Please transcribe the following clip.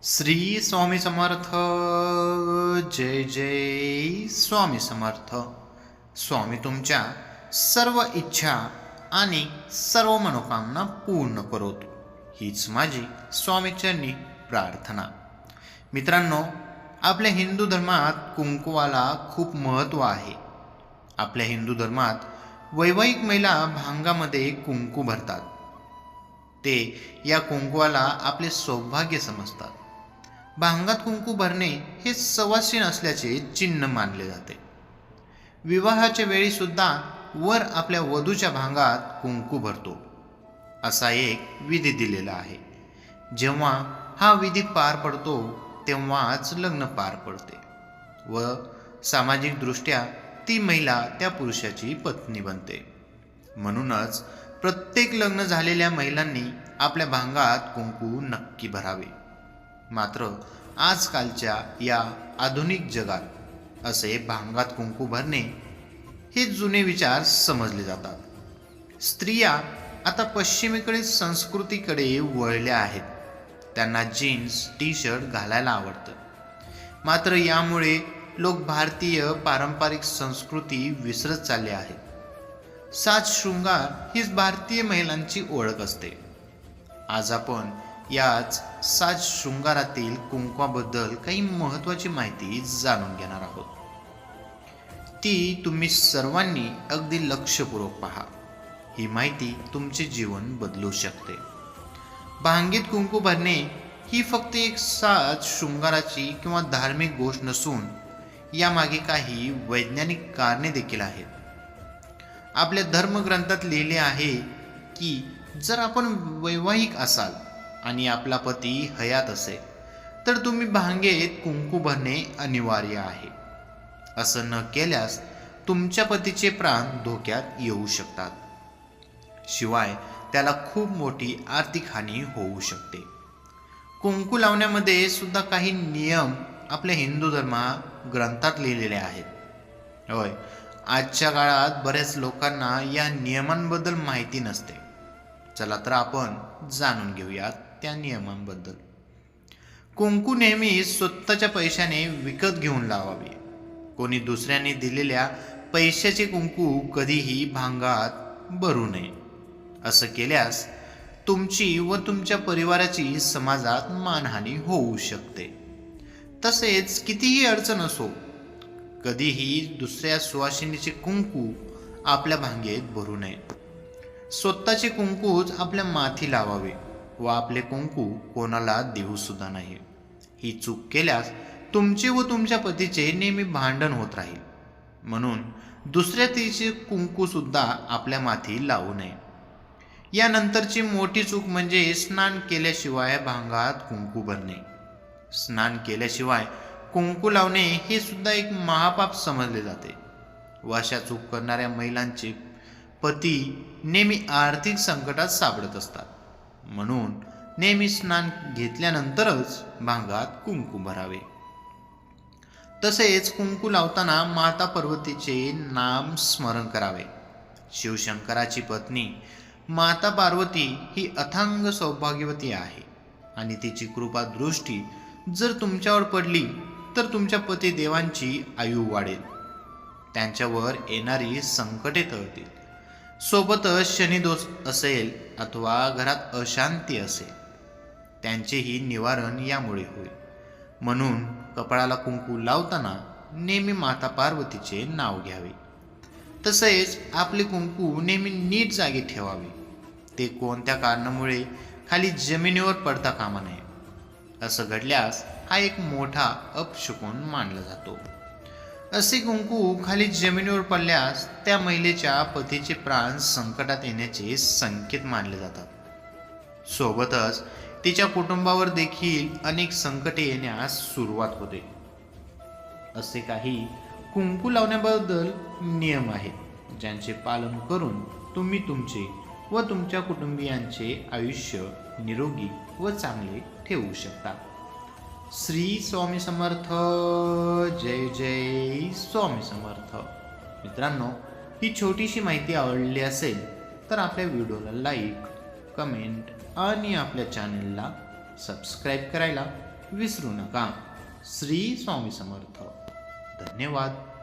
श्री स्वामी समर्थ. जय जय स्वामी समर्थ. स्वामी तुमच्या सर्व इच्छा आणि सर्व मनोकामना पूर्ण करोत, हीच माझी स्वामीचरणी प्रार्थना. मित्रांनो, आपल्या हिंदू धर्मात कुंकवाला खूप महत्त्व आहे. आपल्या हिंदू धर्मात वैवाहिक महिला भांगामध्ये कुंकू भरतात. ते या कुंकवाला आपले सौभाग्य समजतात. भांगात कुंकू भरणे हे सवासीण असल्याचे चिन्ह मानले जाते. विवाहाच्या वेळी सुद्धा वर आपल्या वधूच्या भांगात कुंकू भरतो, असा एक विधी दिलेला आहे. जेव्हा हा विधी पार पडतो तेव्हाच लग्न पार पडते व सामाजिक दृष्ट्या ती महिला त्या पुरुषाची पत्नी बनते. म्हणूनच प्रत्येक लग्न झालेल्या महिलांनी आपल्या भांगात कुंकू नक्की भरावे. मात्र आजकालच्या या आधुनिक जगात असे भांगात कुंकू भरणे हे जुने विचार समजले जातात. स्त्रिया आता पश्चिमेकडील संस्कृतीकडे वळल्या आहेत. त्यांना जीन्स टी शर्ट घालायला आवडतं. मात्र यामुळे लोक भारतीय पारंपरिक संस्कृती विसरत चालले आहेत. साज शृंगार हीच भारतीय महिलांची ओळख असते. आज आपण याच साज शृंगारातील कुंकवाबद्दल काही महत्त्वाची माहिती जाणून घेणार आहोत. ती तुम्ही सर्वांनी अगदी लक्षपूर्वक पहा. ही माहिती तुमचे जीवन बदलू शकते. भांगेत कुंकू भरणे ही फक्त एक साज शृंगाराची किंवा धार्मिक गोष्ट नसून यामागे काही वैज्ञानिक कारणे देखील आहेत. आपल्या धर्मग्रंथात लिहिले आहे की जर आपण वैवाहिक असाल आणि आपला पती हयात असेल तर तुम्ही भांगेत कुंकू भरणे अनिवार्य आहे. असं न केल्यास तुमच्या पतीचे प्राण धोक्यात येऊ शकतात. शिवाय त्याला खूप मोठी आर्थिक हानी होऊ शकते. कुंकू लावण्यामध्ये सुद्धा काही नियम आपल्या हिंदू ग्रंथात लिहिलेले आहेत. होय, आजच्या काळात बऱ्याच लोकांना या नियमांबद्दल माहिती नसते. चला तर आपण जाणून घेऊयात त्या नियमांबद्दल. कुंकू नेहमी स्वतःच्या पैशाने विकत घेऊन लावावे. कोणी दुसऱ्याने दिलेल्या पैशाचे कुंकू कधीही भांगात भरू नये. असं केल्यास तुमची व तुमच्या परिवाराची समाजात मानहानी होऊ शकते. तसेच कितीही अडचण असो, कधीही दुसऱ्या सुवासिनीचे कुंकू आपल्या भांगेत भरू नये. स्वतःचे कुंकूच आपल्या माथी लावावे व आपले कुंकू कोणाला देऊ सुद्धा नाही. ही चूक केल्यास तुमचे व तुमच्या पतीचे नेहमी भांडण होत राहील. म्हणून दुसऱ्या तिचे कुंकू सुद्धा आपल्या माथी लावू नये. यानंतरची मोठी चूक म्हणजे स्नान केल्याशिवाय भांगात कुंकू भरणे. स्नान केल्याशिवाय कुंकू लावणे हे सुद्धा एक महापाप समजले जाते व अशा चूक करणाऱ्या महिलांचे पती नेहमी आर्थिक संकटात सापडत असतात. म्हणून नेहमी स्नान घेतल्यानंतरच भांगात कुंकू भरावे. तसेच कुंकू लावताना माता पार्वतीचे नाम स्मरण करावे. शिवशंकराची पत्नी माता पार्वती ही अथांग सौभाग्यवती आहे आणि तिची कृपा दृष्टी जर तुमच्यावर पडली तर तुमच्या पतिदेवांची आयु वाढेल. त्यांच्यावर येणारी संकटे टळतील. सोबतच शनिदोष असेल अथवा घरात अशांती असेल त्यांचेही निवारण यामुळे होईल. म्हणून कपाळाला कुंकू लावताना नेहमी माता पार्वतीचे नाव घ्यावे. तसेच आपले कुंकू नेहमी नीट जागी ठेवावे. ते कोणत्या कारणामुळे खाली जमिनीवर पडता कामा नये. असं घडल्यास हा एक मोठा अपशकुन मानला जातो. असे कुंकू खाली जमिनीवर पडल्यास त्या महिलेच्या पतीचे प्राण संकटात येण्याचे संकेत मानले जातात. सोबतच तिच्या कुटुंबावर देखील अनेक संकटे येण्यास सुरुवात होते. असे काही कुंकू लावण्याबद्दल नियम आहेत ज्यांचे पालन करून तुम्ही तुमचे व तुमच्या कुटुंबियांचे आयुष्य निरोगी व चांगले ठेवू शकता. श्री स्वामी समर्थ. जय जय स्वामी समर्थ. मित्रांनो, ही छोटीशी माहिती आवडली असेल तर आपल्या व्हिडिओला लाईक, कमेंट आणि आपल्या चॅनलला सबस्क्राईब करायला विसरू नका. श्री स्वामी समर्थ. धन्यवाद.